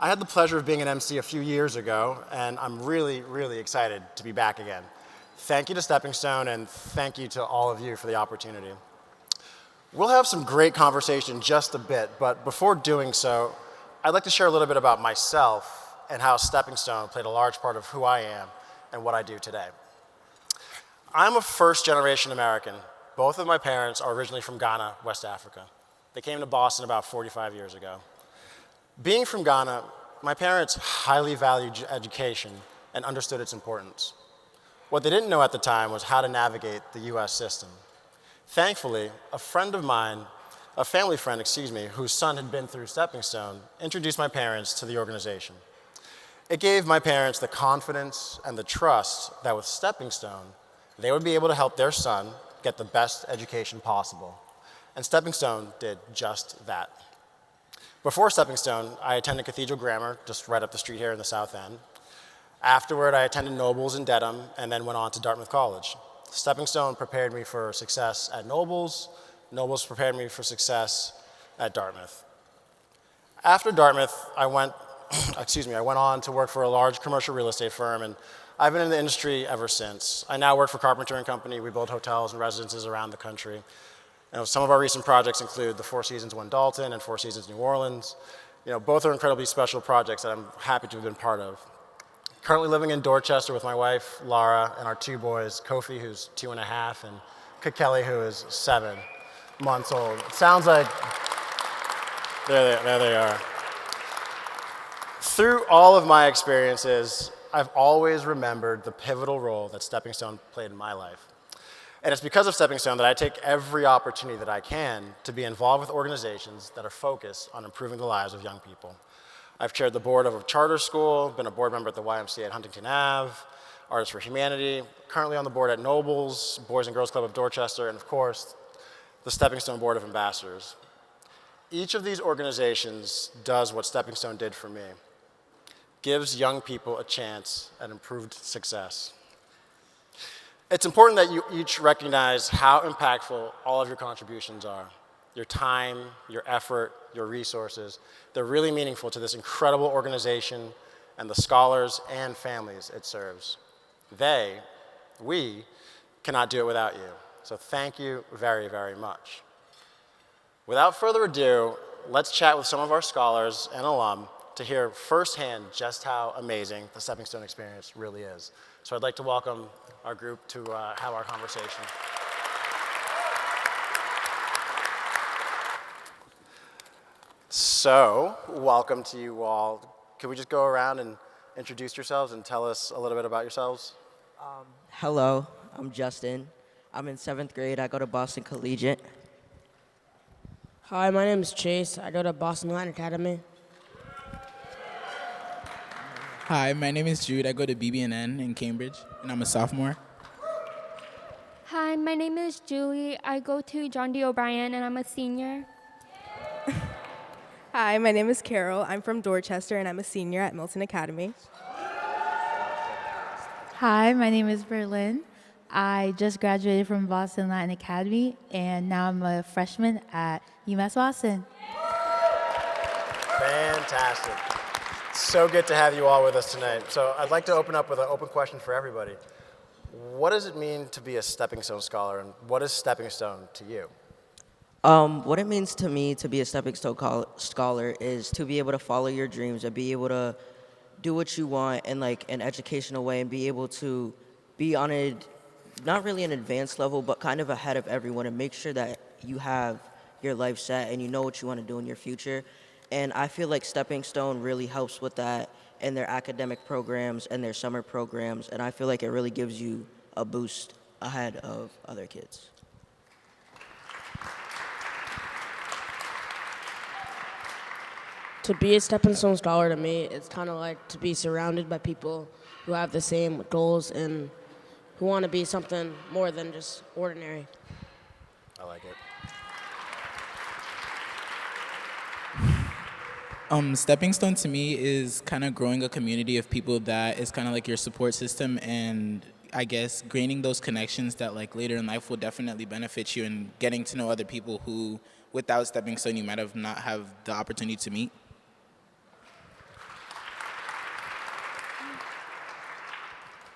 I had the pleasure of being an MC a few years ago, and I'm really, really excited to be back again. Thank you to Steppingstone, and thank you to all of you for the opportunity. We'll have some great conversation in just a bit, but before doing so, I'd like to share a little bit about myself and how Steppingstone played a large part of who I am and what I do today. I'm a first-generation American. Both of my parents are originally from Ghana, West Africa. They came to Boston about 45 years ago. Being from Ghana, my parents highly valued education and understood its importance. What they didn't know at the time was how to navigate the US system. Thankfully, a family friend, whose son had been through Steppingstone, introduced my parents to the organization. It gave my parents the confidence and the trust that with Steppingstone, they would be able to help their son get the best education possible. And Steppingstone did just that. Before Steppingstone, I attended Cathedral Grammar, just right up the street here in the South End. Afterward, I attended Nobles in Dedham, and then went on to Dartmouth College. Steppingstone prepared me for success at Nobles. Nobles prepared me for success at Dartmouth. After Dartmouth, I went on to work for a large commercial real estate firm, and I've been in the industry ever since. I now work for Carpenter & Company. We build hotels and residences around the country. Some of our recent projects include the Four Seasons One Dalton and Four Seasons New Orleans. Both are incredibly special projects that I'm happy to have been part of. Currently living in Dorchester with my wife, Lara, and our two boys, Kofi, who's 2.5, and Kakeli, who is 7 months old. It sounds like, there they are. Through all of my experiences, I've always remembered the pivotal role that Steppingstone played in my life. And it's because of Steppingstone that I take every opportunity that I can to be involved with organizations that are focused on improving the lives of young people. I've chaired the board of a charter school, been a board member at the YMCA at Huntington Ave, Artists for Humanity, currently on the board at Nobles, Boys and Girls Club of Dorchester, and of course, the Steppingstone Board of Ambassadors. Each of these organizations does what Steppingstone did for me, gives young people a chance at improved success. It's important that you each recognize how impactful all of your contributions are. Your time, your effort, your resources. They're really meaningful to this incredible organization and the scholars and families it serves. We cannot do it without you. So thank you very, very much. Without further ado, let's chat with some of our scholars and alum to hear firsthand just how amazing the Steppingstone experience really is. So I'd like to welcome our group to have our conversation. So, welcome to you all. Could we just go around and introduce yourselves and tell us a little bit about yourselves? Hello, I'm Justin. I'm in 7th grade. I go to Boston Collegiate. Hi, my name is Chase. I go to Boston Latin Academy. Hi, my name is Jude. I go to BB&N in Cambridge, and I'm a sophomore. Hi, my name is Julie. I go to John D. O'Brien, and I'm a senior. Hi, my name is Carol. I'm from Dorchester, and I'm a senior at Milton Academy. Hi, my name is Berlin. I just graduated from Boston Latin Academy, and now I'm a freshman at UMass Boston. Fantastic. So good to have you all with us tonight. So I'd like to open up with an open question for everybody. What does it mean to be a Steppingstone scholar, and what is Steppingstone to you? What it means to me to be a Steppingstone scholar is to be able to follow your dreams and be able to do what you want in like an educational way and be able to be on a, not really an advanced level, but kind of ahead of everyone and make sure that you have your life set and you know what you want to do in your future. And I feel like Steppingstone really helps with that in their academic programs and their summer programs, and I feel like it really gives you a boost ahead of other kids. To be a Steppingstone scholar to me, it's kind of like to be surrounded by people who have the same goals and who want to be something more than just ordinary. I like it. Steppingstone to me is kind of growing a community of people that is kind of like your support system, and I guess gaining those connections that like later in life will definitely benefit you, and getting to know other people who without Steppingstone you might have not have the opportunity to meet.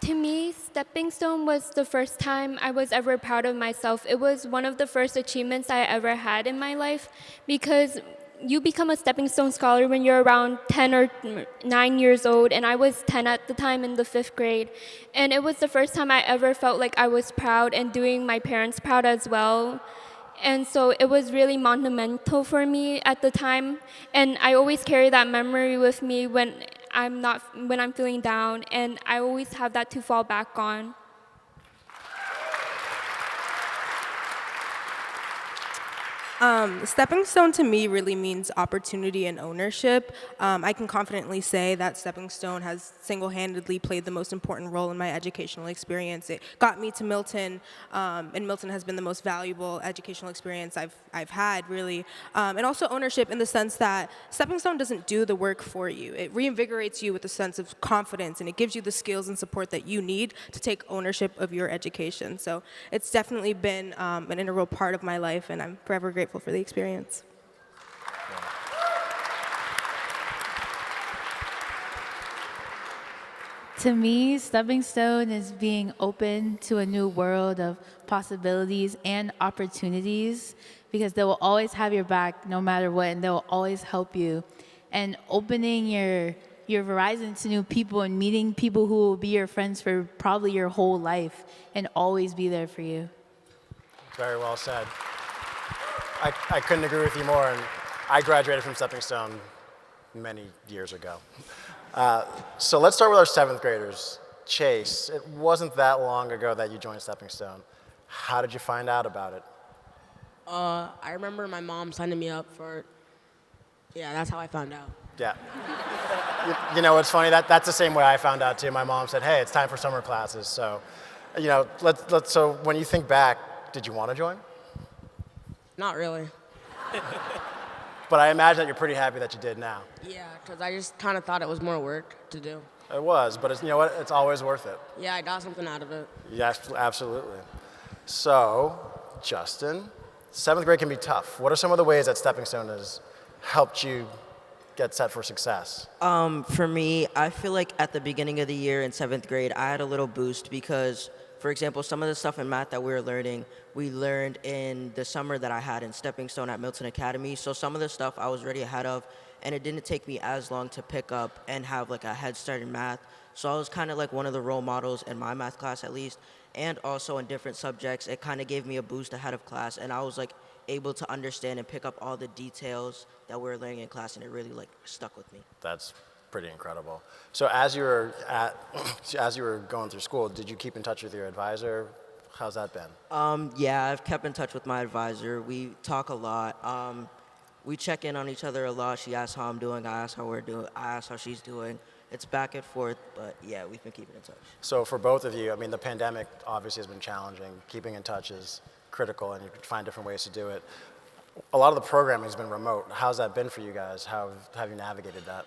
To me, Steppingstone was the first time I was ever proud of myself. It was one of the first achievements I ever had in my life because you become a Stepping Stone scholar when you're around 10 or 9 years old, and I was 10 at the time in the 5th grade. And it was the first time I ever felt like I was proud and doing my parents proud as well. And so it was really monumental for me at the time. And I always carry that memory with me when I'm feeling down, and I always have that to fall back on. Stepping Stone to me really means opportunity and ownership. I can confidently say that Stepping Stone has single-handedly played the most important role in my educational experience. It got me to Milton, and Milton has been the most valuable educational experience I've had, really. And also ownership in the sense that Stepping Stone doesn't do the work for you. It reinvigorates you with a sense of confidence, and it gives you the skills and support that you need to take ownership of your education. So it's definitely been an integral part of my life, and I'm forever grateful for the experience. To me, Stepping Stone is being open to a new world of possibilities and opportunities because they will always have your back no matter what, and they will always help you. And opening your horizon to new people and meeting people who will be your friends for probably your whole life and always be there for you. Very well said. I couldn't agree with you more, and I graduated from Stepping Stone many years ago. So let's start with our 7th graders. Chase, it wasn't that long ago that you joined Stepping Stone. How did you find out about it? I remember my mom signing me up for it. Yeah, that's how I found out. Yeah. You know what's funny? That's the same way I found out too. My mom said, "Hey, it's time for summer classes." So, so when you think back, did you want to join? Not really. But I imagine that you're pretty happy that you did now. Yeah, because I just kind of thought it was more work to do. It was, but you know what? It's always worth it. Yeah, I got something out of it. Yes, absolutely. So, Justin, 7th grade can be tough. What are some of the ways that Stepping Stone has helped you get set for success? For me, I feel like at the beginning of the year in 7th grade, I had a little boost because, for example, some of the stuff in math that we learned in the summer that I had in Stepping Stone at Milton Academy. So some of the stuff I was already ahead of, and it didn't take me as long to pick up and have like a head start in math. So I was kind of like one of the role models in my math class at least, and also in different subjects. It kind of gave me a boost ahead of class, and I was like able to understand and pick up all the details that we were learning in class, and it really like stuck with me. That's pretty incredible. So as you were going through school, did you keep in touch with your advisor? How's that been? Yeah, I've kept in touch with my advisor. We talk a lot. We check in on each other a lot. She asks how I'm doing. I ask how we're doing. I ask how she's doing. It's back and forth, but yeah, we've been keeping in touch. So for both of you, I mean, the pandemic obviously has been challenging. Keeping in touch is critical, and you can find different ways to do it. A lot of the programming has been remote. How's that been for you guys? How have you navigated that?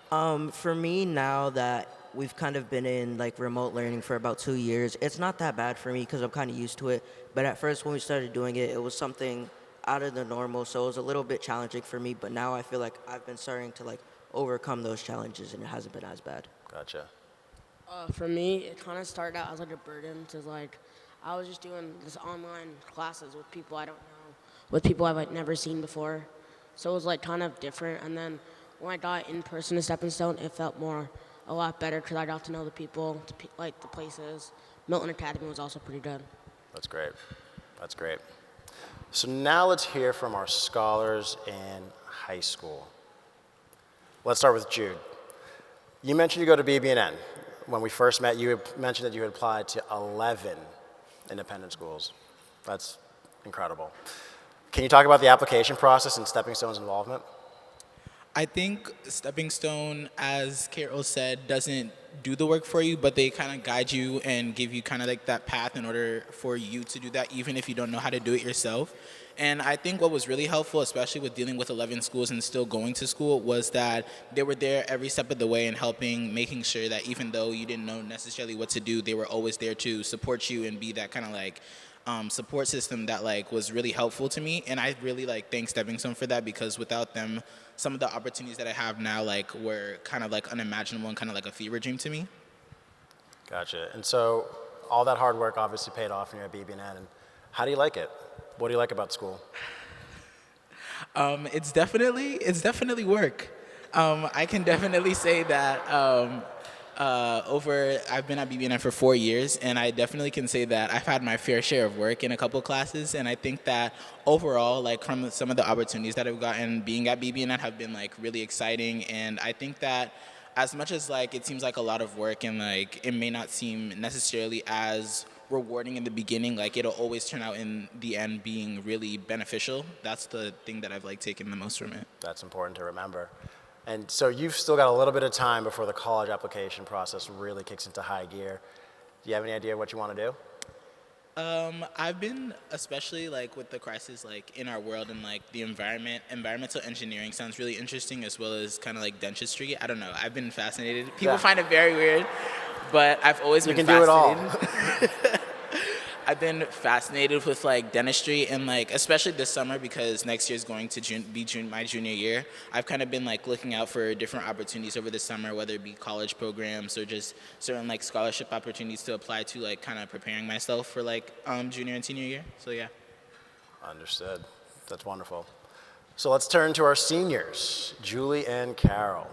For me, now that we've kind of been in like remote learning for about 2 years, it's not that bad for me because I'm kind of used to it. But at first when we started doing it, it was something out of the normal, so it was a little bit challenging for me. But now I feel like I've been starting to like overcome those challenges, and it hasn't been as bad. Gotcha. For me, it kind of started out as like a burden to like, I was just doing this online classes with people I don't know, with people I've like never seen before. So it was like kind of different. And then when I got in person to Stepping Stone, it felt a lot better because I got to know the people, like the places. Milton Academy was also pretty good. That's great. That's great. So now let's hear from our scholars in high school. Let's start with Jude. You mentioned you go to BB&N. When we first met, you had mentioned that you had applied to 11 independent schools. That's incredible. Can you talk about the application process and Stepping Stone's involvement? I think Stepping Stone, as Carol said, doesn't do the work for you, but they kind of guide you and give you kind of like that path in order for you to do that, even if you don't know how to do it yourself. And I think what was really helpful, especially with dealing with 11 schools and still going to school, was that they were there every step of the way and helping, making sure that even though you didn't know necessarily what to do, they were always there to support you and be that kind of like support system that like was really helpful to me. And I really like thank Stepping Stone for that, because without them, some of the opportunities that I have now like were kind of like unimaginable and kind of like a fever dream to me. Gotcha. And so all that hard work obviously paid off when you're at BB&N. And how do you like it? What do you like about school? It's definitely work. I can definitely say that I've been at BB&N for 4 years, and I definitely can say that I've had my fair share of work in a couple classes, and I think that overall, like from some of the opportunities that I've gotten being at BB&N have been like really exciting, and I think that as much as like it seems like a lot of work and like it may not seem necessarily as rewarding in the beginning, like it'll always turn out in the end being really beneficial. That's the thing that I've like taken the most from it. That's important to remember. And so you've still got a little bit of time before the college application process really kicks into high gear. Do you have any idea what you want to do? I've been, especially like with the crisis like in our world and like the environmental engineering sounds really interesting, as well as kind of like dentistry. I don't know. I've been fascinated. People find it very weird, but I've always been fascinated. You can do it all. I've been fascinated with like dentistry, and like especially this summer because next year is going to be my junior year. I've kind of been like looking out for different opportunities over the summer, whether it be college programs or just certain like scholarship opportunities to apply to, like kind of preparing myself for like junior and senior year. So yeah. Understood. That's wonderful. So let's turn to our seniors, Julie and Carol.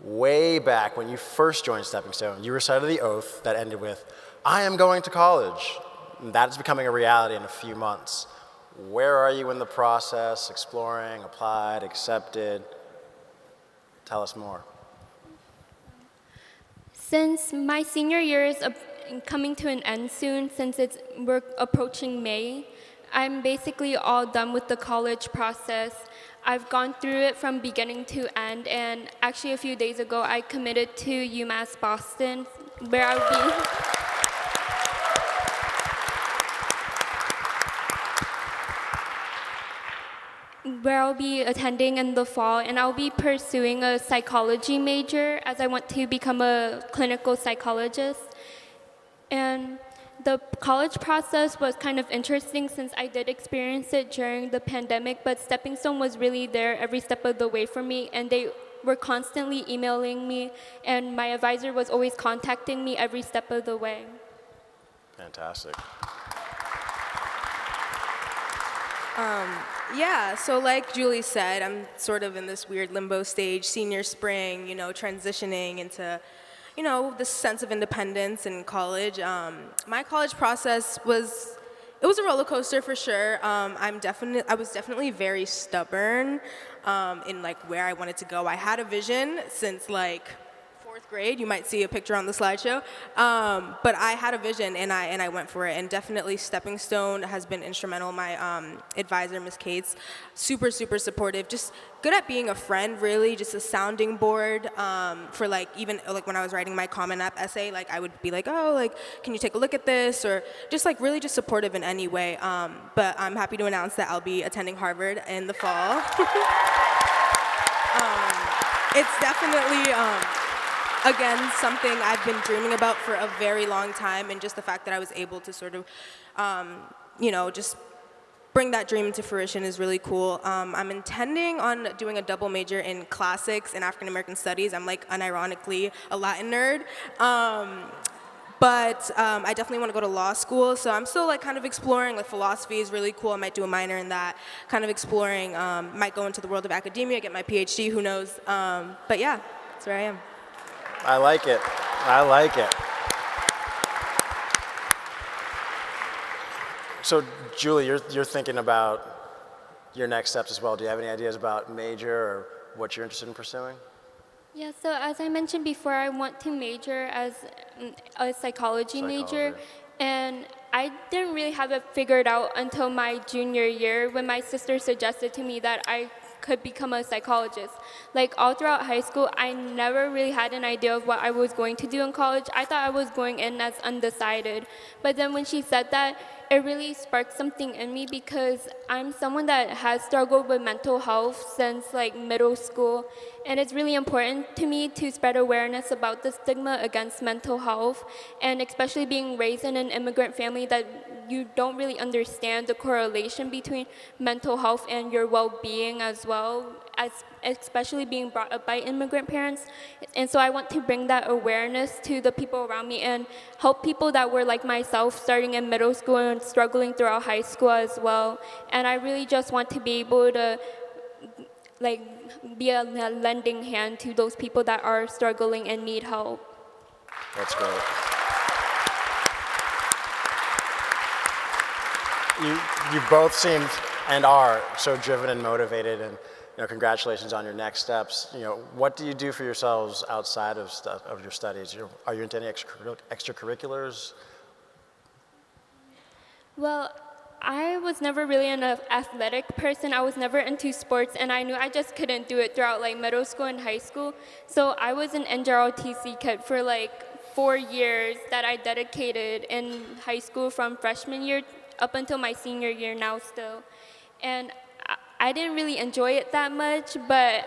Way back when you first joined Steppingstone, you recited the oath that ended with, "I am going to college." And that is becoming a reality in a few months. Where are you in the process, exploring, applied, accepted? Tell us more. Since my senior year is coming to an end soon, since we're approaching May, I'm basically all done with the college process. I've gone through it from beginning to end, and actually a few days ago I committed to UMass Boston, where I'll be attending in the fall, and I'll be pursuing a psychology major as I want to become a clinical psychologist. And the college process was kind of interesting since I did experience it during the pandemic, but Steppingstone was really there every step of the way for me, and they were constantly emailing me, and my advisor was always contacting me every step of the way. Fantastic. Yeah, so like Julie said, I'm sort of in this weird limbo stage, senior spring, transitioning into, this sense of independence in college. My college process was a roller coaster for sure. I was definitely very stubborn in like where I wanted to go. I had a vision since like 4th grade. You might see a picture on the slideshow. But I had a vision and I went for it. And definitely Steppingstone has been instrumental. My advisor, Ms. Cates, super, super supportive. Just good at being a friend, really. Just a sounding board for like even like when I was writing my Common App essay, like I would be like, oh, like, can you take a look at this? Or just like really just supportive in any way. But I'm happy to announce that I'll be attending Harvard in the fall. It's definitely again, something I've been dreaming about for a very long time, and just the fact that I was able to sort of, just bring that dream into fruition is really cool. I'm intending on doing a double major in classics and African American studies. I'm like unironically a Latin nerd. But I definitely want to go to law school, so I'm still like kind of exploring. Like philosophy is really cool. I might do a minor in that. Kind of exploring. Might go into the world of academia, get my PhD. Who knows? But yeah, that's where I am. I like it. I like it. So, Julie, you're thinking about your next steps as well. Do you have any ideas about major or what you're interested in pursuing? Yeah, so as I mentioned before, I want to major as a psychology major, and I didn't really have it figured out until my junior year when my sister suggested to me that I could become a psychologist. Like all throughout high school, I never really had an idea of what I was going to do in college. I thought I was going in as undecided. But then when she said that, it really sparked something in me because I'm someone that has struggled with mental health since like middle school. And it's really important to me to spread awareness about the stigma against mental health, and especially being raised in an immigrant family that you don't really understand the correlation between mental health and your well-being as well. especially being brought up by immigrant parents. And so I want to bring that awareness to the people around me and help people that were like myself, starting in middle school and struggling throughout high school as well. And I really just want to be able to like be a lending hand to those people that are struggling and need help. That's great. You both seem and are so driven and motivated, and congratulations on your next steps. What do you do for yourselves outside of your studies? Are you into any extracurriculars? Well, I was never really an athletic person. I was never into sports, and I knew I just couldn't do it throughout like middle school and high school. So I was an NJROTC kid for like 4 years that I dedicated in high school from freshman year up until my senior year now still. And I didn't really enjoy it that much, but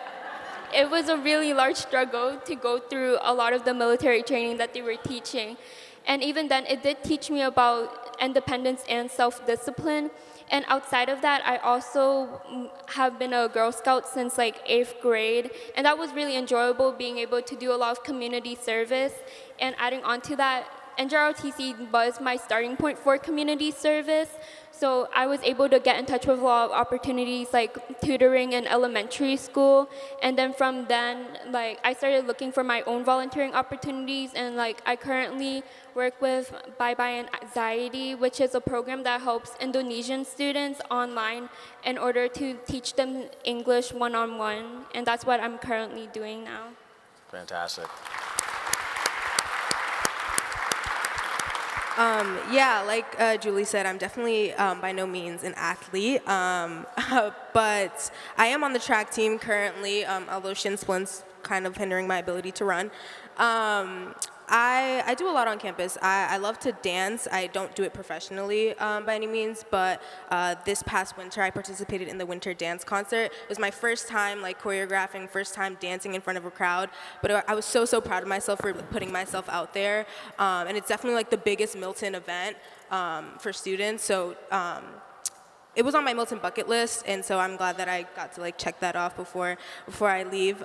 it was a really large struggle to go through a lot of the military training that they were teaching. And even then, it did teach me about independence and self-discipline. And outside of that, I also have been a Girl Scout since like 8th grade. And that was really enjoyable, being able to do a lot of community service. And adding on to that, NJROTC was my starting point for community service. So I was able to get in touch with a lot of opportunities like tutoring in elementary school. And then from then, like I started looking for my own volunteering opportunities. And like I currently work with Bye Bye Anxiety, which is a program that helps Indonesian students online in order to teach them English one-on-one. And that's what I'm currently doing now. Fantastic. Yeah, like Julie said, I'm definitely by no means an athlete, but I am on the track team currently, although shin splints kind of hindering my ability to run. I do a lot on campus. I love to dance. I don't do it professionally by any means, but this past winter I participated in the winter dance concert. It was my first time like choreographing, first time dancing in front of a crowd, but I was so proud of myself for putting myself out there, and it's definitely like the biggest Milton event for students. So it was on my Milton bucket list, and so I'm glad that I got to like check that off before I leave.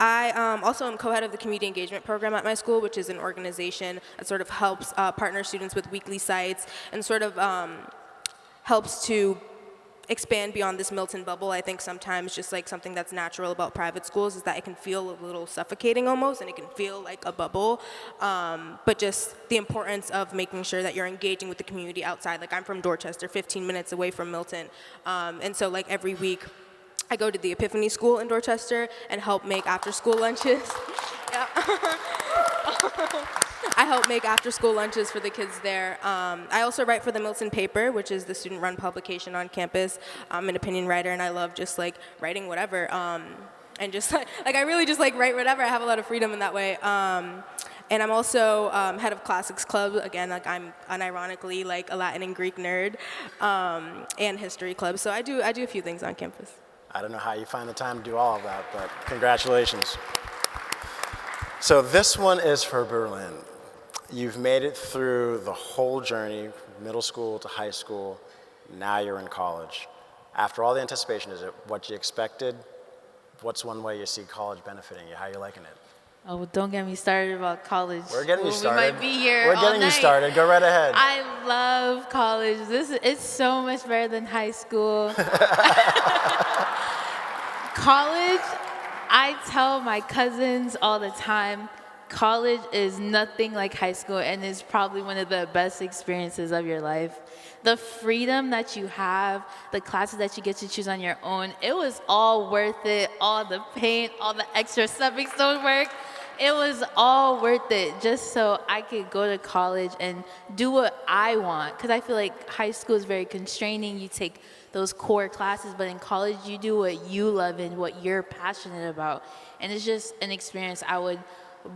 I also am co-head of the Community Engagement Program at my school, which is an organization that sort of helps partner students with weekly sites and sort of helps to expand beyond this Milton bubble. I think sometimes just like something that's natural about private schools is that it can feel a little suffocating almost, and it can feel like a bubble, but just the importance of making sure that you're engaging with the community outside. Like I'm from Dorchester, 15 minutes away from Milton, and so like every week, I go to the Epiphany School in Dorchester and help make after-school lunches. Yeah. I help make after-school lunches for the kids there. I also write for the Milton Paper, which is the student-run publication on campus. I'm an opinion writer, and I love just like writing whatever. And just like I really just like write whatever. I have a lot of freedom in that way. And I'm also head of Classics Club. Again, like I'm unironically like a Latin and Greek nerd, and History Club. So I do a few things on campus. I don't know how you find the time to do all of that, but congratulations. So this one is for Berlin. You've made it through the whole journey, middle school to high school. Now you're in college. After all the anticipation, is it what you expected? What's one way you see college benefiting you? How are you liking it? Oh, don't get me started about college. We're getting you started. We might be here We're all getting you night. started. Go right ahead. I love college. It's so much better than high school. College, I tell my cousins all the time, college is nothing like high school and is probably one of the best experiences of your life. The freedom that you have, the classes that you get to choose on your own, it was all worth it. All the pain, all the extra Steppingstone work, it was all worth it just so I could go to college and do what I want. Because I feel like high school is very constraining. You take those core classes, but in college you do what you love and what you're passionate about. And it's just an experience I would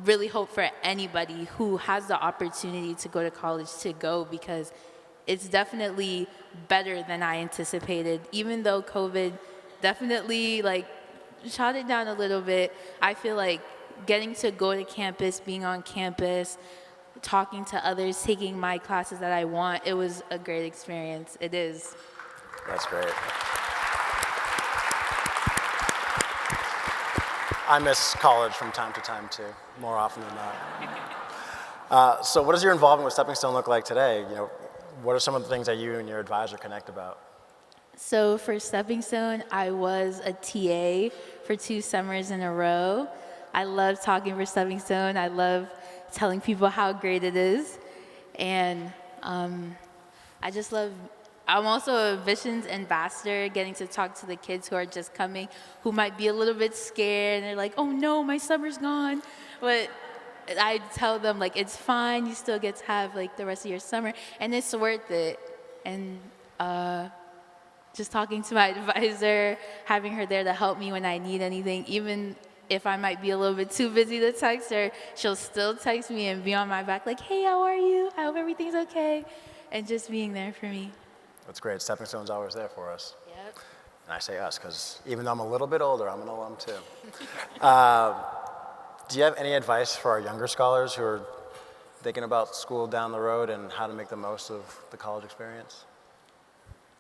really hope for anybody who has the opportunity to go to college to go, because it's definitely better than I anticipated. Even though COVID definitely like shot it down a little bit, I feel like getting to go to campus, being on campus, talking to others, taking my classes that I want, it was a great experience. It is. That's great. I miss college from time to time too, more often than not. So what does your involvement with Steppingstone look like today? You know, what are some of the things that you and your advisor connect about? So for Steppingstone, I was a TA for 2 summers in a row. I love talking for Steppingstone. I love telling people how great it is. And I just love, I'm also a Visions ambassador, getting to talk to the kids who are just coming, who might be a little bit scared, and they're like, oh no, my summer's gone. But I tell them, like, it's fine, you still get to have, like, the rest of your summer, and it's worth it. And just talking to my advisor, having her there to help me when I need anything, even if I might be a little bit too busy to text her, she'll still text me and be on my back like, hey, how are you? I hope everything's okay. And just being there for me. That's great. Steppingstone's always there for us. Yep. And I say us because even though I'm a little bit older, I'm an alum too. Do you have any advice for our younger scholars who are thinking about school down the road and how to make the most of the college experience?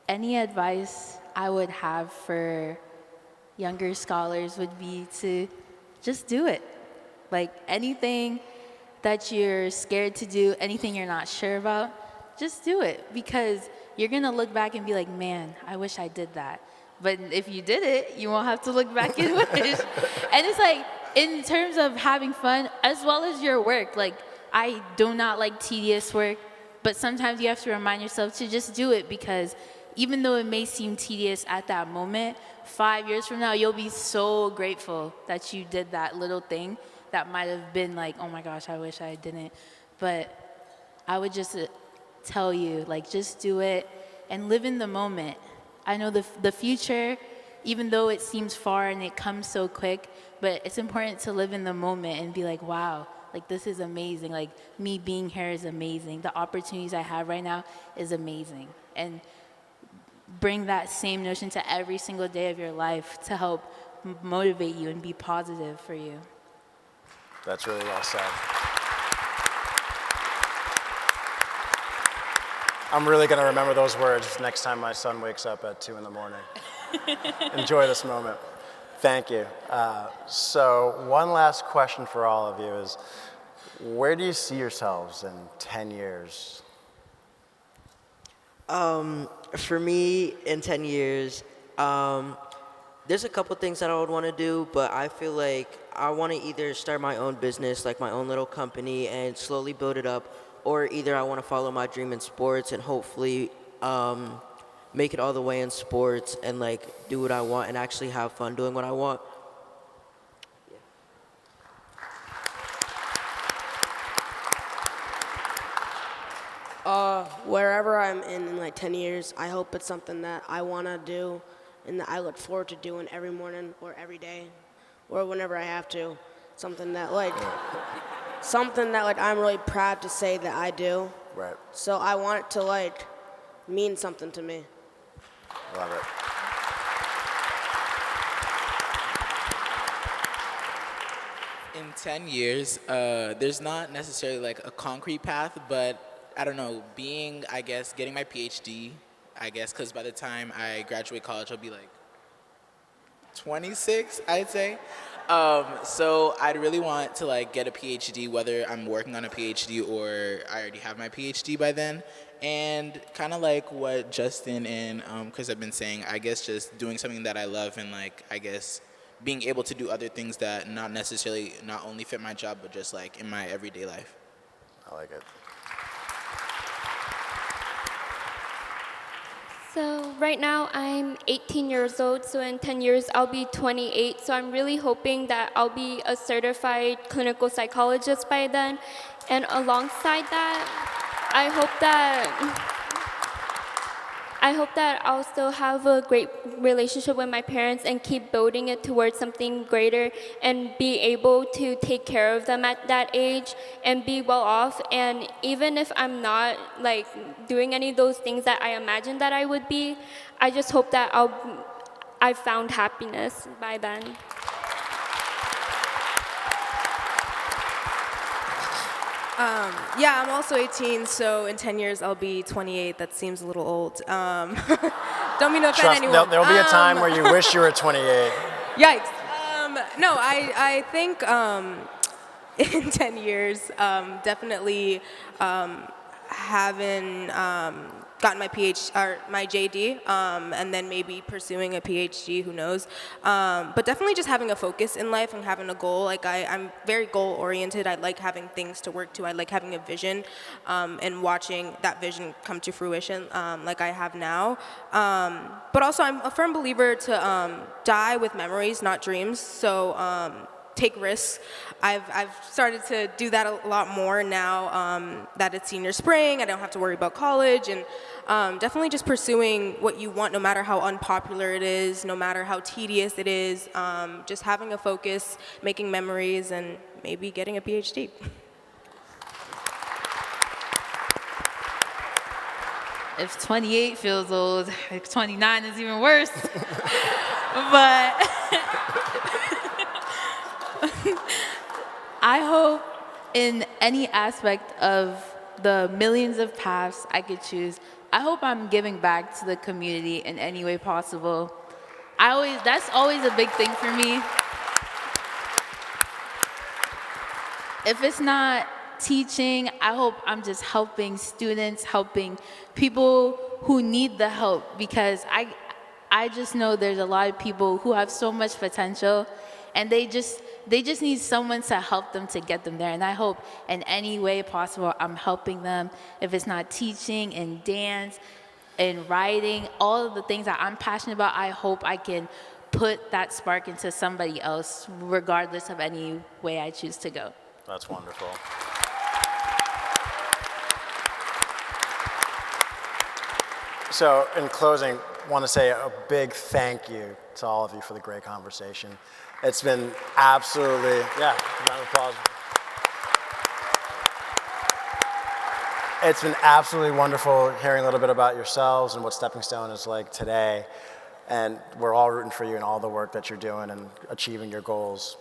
Any advice I would have for younger scholars would be to just do it. Like anything that you're scared to do, anything you're not sure about, just do it, because you're gonna look back and be like, man, I wish I did that. But if you did it, you won't have to look back and wish. And it's like, in terms of having fun, as well as your work, like I do not like tedious work, but sometimes you have to remind yourself to just do it, because even though it may seem tedious at that moment, 5 years from now, you'll be so grateful that you did that little thing that might have been like, oh my gosh, I wish I didn't. But I would just tell you, like, just do it and live in the moment. I know the future, even though it seems far and it comes so quick, but it's important to live in the moment and be like, wow, like this is amazing. Like me being here is amazing. The opportunities I have right now is amazing. And bring that same notion to every single day of your life to help motivate you and be positive for you. That's really well said. I'm really going to remember those words next time my son wakes up at 2 in the morning. Enjoy this moment. Thank you. So one last question for all of you is, where do you see yourselves in 10 years? For me, in 10 years, there's a couple things that I would want to do, but I feel like I want to either start my own business, like my own little company, and slowly build it up, or either I want to follow my dream in sports and hopefully make it all the way in sports and like do what I want and actually have fun doing what I want. Wherever I'm in like 10 years, I hope it's something that I want to do and that I look forward to doing every morning or every day or whenever I have to. Something that like I'm really proud to say that I do. Right. So I want it to like mean something to me. Love it. In 10 years, there's not necessarily like a concrete path, but I don't know, getting my PhD, because by the time I graduate college, I'll be like 26, I'd say. So I'd really want to like get a PhD, whether I'm working on a PhD or I already have my PhD by then. And kind of like what Justin and Chris have been saying, I guess just doing something that I love and like, I guess being able to do other things that not only fit my job, but just like in my everyday life. I like it. So right now I'm 18 years old, so in 10 years I'll be 28. So I'm really hoping that I'll be a certified clinical psychologist by then. And alongside that, I hope that I'll still have a great relationship with my parents and keep building it towards something greater and be able to take care of them at that age and be well off. And even if I'm not like doing any of those things that I imagined that I would be, I just hope that I've found happiness by then. Yeah, I'm also 18, so in 10 years I'll be 28. That seems a little old. Don't mean to offend anyone. There'll be a time where you wish you were 28. Yikes. No, I think in 10 years, definitely having gotten my or my JD, and then maybe pursuing a PhD, who knows. But definitely just having a focus in life and having a goal. Like I'm very goal oriented. I like having things to work to. I like having a vision, and watching that vision come to fruition, like I have now. But also I'm a firm believer to die with memories, not dreams. So take risks. I've started to do that a lot more now that it's senior spring. I don't have to worry about college, and definitely just pursuing what you want, no matter how unpopular it is, no matter how tedious it is. Just having a focus, making memories, and maybe getting a PhD. If 28 feels old, like 29 is even worse. But I hope in any aspect of the millions of paths I could choose, I hope I'm giving back to the community in any way possible. That's always a big thing for me. If it's not teaching, I hope I'm just helping students, helping people who need the help, because I just know there's a lot of people who have so much potential, and they just need someone to help them to get them there. And I hope in any way possible I'm helping them. If it's not teaching, in dance, in writing, all of the things that I'm passionate about, I hope I can put that spark into somebody else, regardless of any way I choose to go. That's wonderful. So in closing, I want to say a big thank you to all of you for the great conversation. It's been absolutely, yeah, round of applause. It's been absolutely wonderful hearing a little bit about yourselves and what Steppingstone is like today. And we're all rooting for you in all the work that you're doing and achieving your goals.